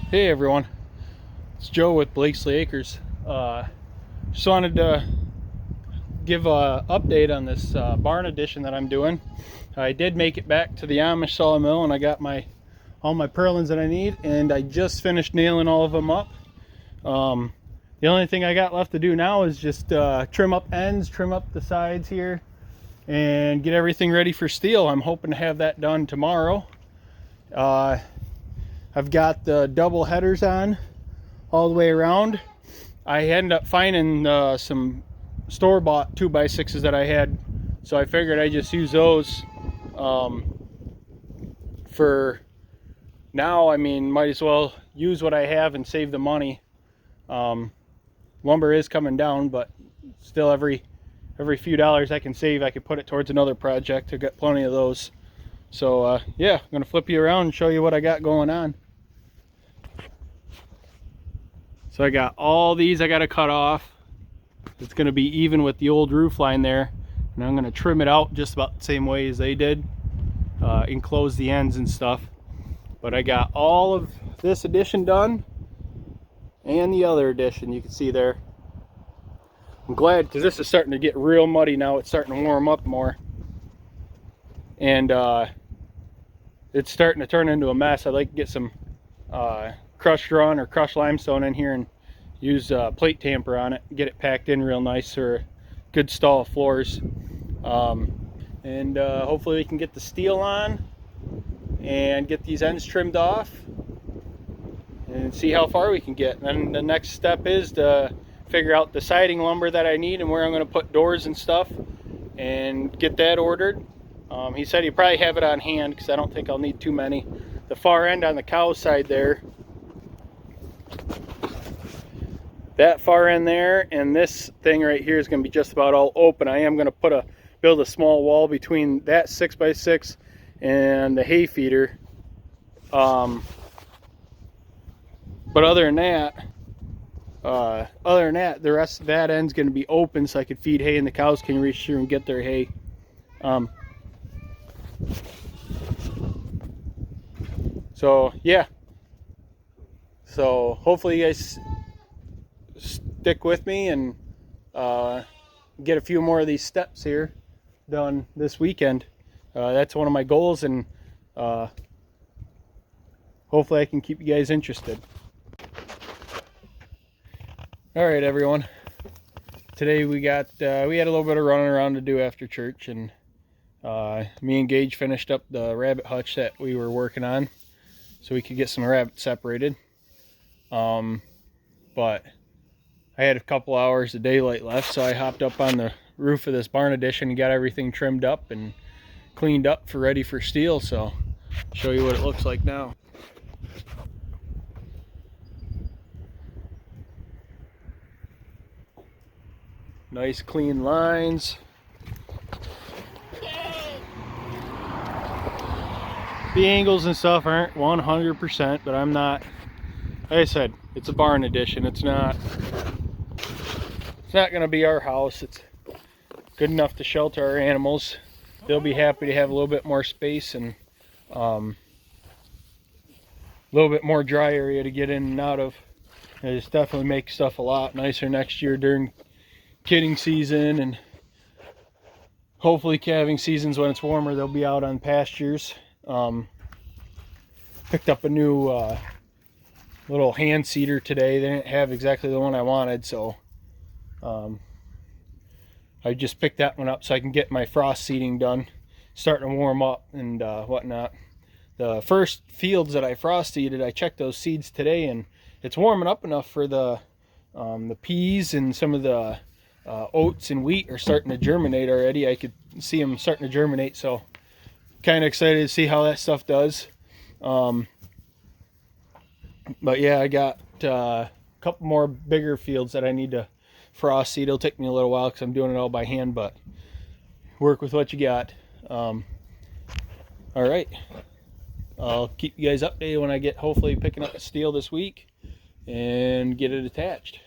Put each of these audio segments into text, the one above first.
Hey everyone, it's Joe with Blakesley Acres. Just wanted to give a update on this barn addition that I'm doing. I did make it back to the Amish sawmill and I got all my purlins that I need, and I just finished nailing all of them up. The only thing I got left to do now is just trim up ends, trim up the sides here, and get everything ready for steel. I'm hoping to have that done tomorrow. I've got the double headers on all the way around. I ended up finding some store-bought 2x6s that I had, so I figured I'd just use those for now. I mean, might as well use what I have and save the money. Lumber is coming down, but still every few dollars I can save, I could put it towards another project. I've got plenty of those. So yeah, I'm gonna flip you around and show you what I got going on. So I got all these I gotta cut off. It's gonna be even with the old roof line there, and I'm gonna trim it out just about the same way as they did, enclose the ends and stuff. But I got all of this addition done and the other addition you can see there. I'm glad, because this is starting to get real muddy now. It's starting to warm up more, and it's starting to turn into a mess. I'd like to get some crushed run or crushed limestone in here and use plate tamper on it, get it packed in real nice for a good stall of floors. And hopefully we can get the steel on and get these ends trimmed off and see how far we can get. And then the next step is to figure out the siding lumber that I need and where I'm going to put doors and stuff, and get that ordered. He said he'd probably have it on hand because I don't think I'll need too many. The far end on the cow side there, that far end there, and this thing right here is going to be just about all open. I am going to build a small wall between that 6x6 and the hay feeder. But other than that, the rest of that end's going to be open so I could feed hay and the cows can reach through and get their hay. So yeah, so hopefully you guys stick with me and get a few more of these steps here done this weekend. That's one of my goals, and hopefully I can keep you guys interested. All right, everyone. Today we had a little bit of running around to do after church, and me and Gage finished up the rabbit hutch that we were working on so we could get some rabbits separated. But I had a couple hours of daylight left, so I hopped up on the roof of this barn addition and got everything trimmed up and cleaned up ready for steel. So I'll show you what it looks like now. Nice clean lines. The angles and stuff aren't 100%, but I'm not, like I said, it's a barn addition. It's not going to be our house. It's good enough to shelter our animals. They'll be happy to have a little bit more space and a little bit more dry area to get in and out of. It's definitely make stuff a lot nicer next year during kidding season, and hopefully calving seasons when it's warmer. They'll be out on pastures. Picked up a new little hand seeder today. They didn't have exactly the one I wanted, so I just picked that one up so I can get my frost seeding done. Starting to warm up and whatnot. The first fields that I frost seeded, I checked those seeds today, and it's warming up enough for the peas and some of the oats and wheat are starting to germinate already. I could see them starting to germinate, so kind of excited to see how that stuff does. But yeah, I got a couple more bigger fields that I need to frost seed. It'll take me a little while because I'm doing it all by hand, but work with what you got. All right, I'll keep you guys updated when I get hopefully picking up the steel this week and get it attached.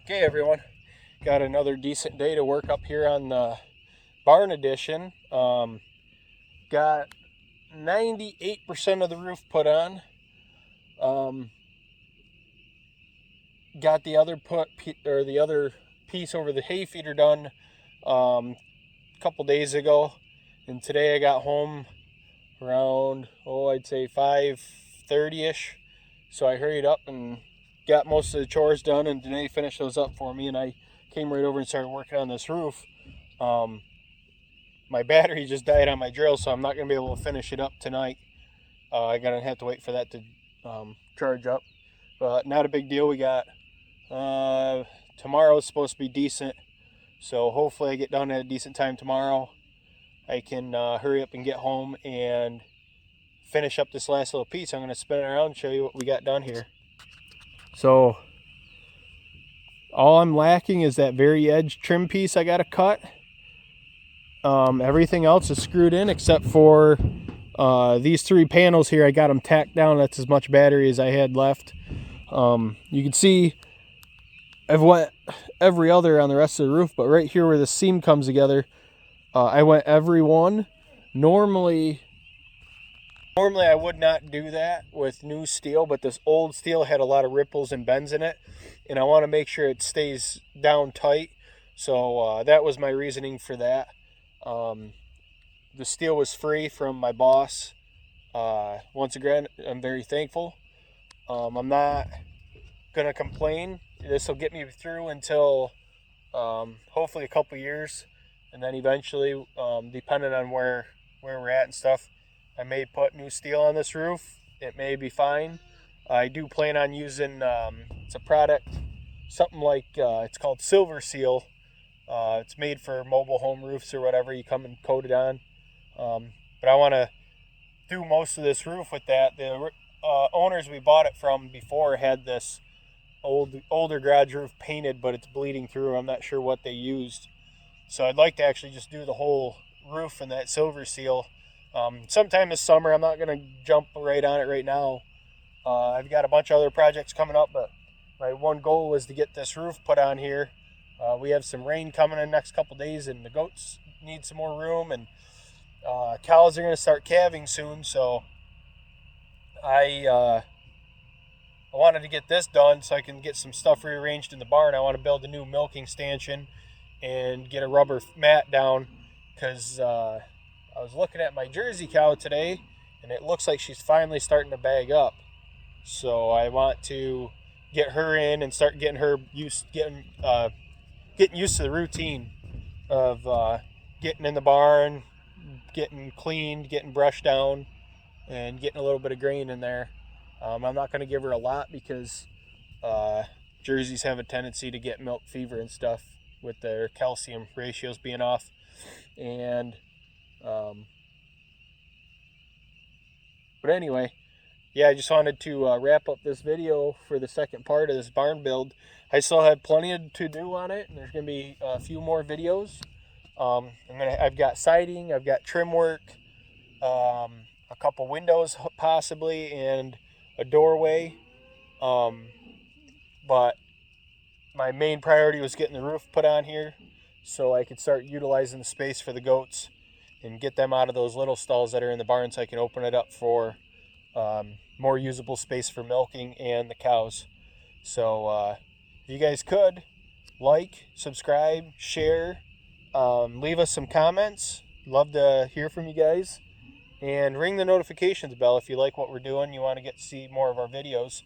Okay, everyone, got another decent day to work up here on the barn addition. Got 98% of the roof put on. Got the other piece over the hay feeder done a couple days ago, and today I got home around I'd say 5:30ish. So I hurried up and got most of the chores done, and Danae finished those up for me, and I came right over and started working on this roof. My battery just died on my drill, so I'm not going to be able to finish it up tonight. I'm going to have to wait for that to charge up, but not a big deal. We got tomorrow's supposed to be decent, so hopefully I get done at a decent time tomorrow. I can hurry up and get home and finish up this last little piece. I'm going to spin it around and show you what we got done here. So all I'm lacking is that very edge trim piece I got to cut. Everything else is screwed in except for these 3 panels here. I got them tacked down. That's as much battery as I had left. You can see I've went every other on the rest of the roof, but right here where the seam comes together, I went every one. Normally I would not do that with new steel, but this old steel had a lot of ripples and bends in it, and I want to make sure it stays down tight. So that was my reasoning for that. The steel was free from my boss. Once again, I'm very thankful. I'm not gonna complain. This will get me through until hopefully a couple years, and then eventually, depending on where we're at and stuff, I may put new steel on this roof. It may be fine. I do plan on using it's a product, something like it's called Silver Seal. It's made for mobile home roofs or whatever. You come and coat it on. But I want to do most of this roof with that. The owners we bought it from before had this older garage roof painted, but it's bleeding through. I'm not sure what they used. So I'd like to actually just do the whole roof in that Silver Seal sometime this summer. I'm not going to jump right on it right now. I've got a bunch of other projects coming up, but my one goal was to get this roof put on here. We have some rain coming in the next couple days, and the goats need some more room, and cows are going to start calving soon. So I wanted to get this done so I can get some stuff rearranged in the barn. I want to build a new milking stanchion and get a rubber mat down, because I was looking at my Jersey cow today, and it looks like she's finally starting to bag up. So I want to get her in and start getting her getting used to the routine of getting in the barn, getting cleaned, getting brushed down, and getting a little bit of grain in there. I'm not going to give her a lot because Jerseys have a tendency to get milk fever and stuff with their calcium ratios being off. And but anyway, yeah, I just wanted to wrap up this video for the second part of this barn build. I still have plenty to do on it, and there's going to be a few more videos. I've got siding, I've got trim work, a couple windows possibly, and a doorway. But my main priority was getting the roof put on here so I could start utilizing the space for the goats and get them out of those little stalls that are in the barn so I can open it up for more usable space for milking and the cows. So if you guys could like, subscribe, share, leave us some comments. Love to hear from you guys. And ring the notifications bell if you like what we're doing. You want to get to see more of our videos.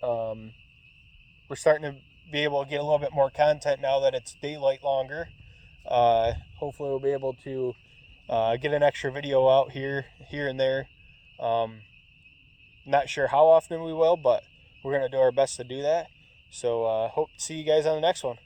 We're starting to be able to get a little bit more content now that it's daylight longer. Hopefully we'll be able to get an extra video out here and there. Not sure how often we will, but we're going to do our best to do that. So hope to see you guys on the next one.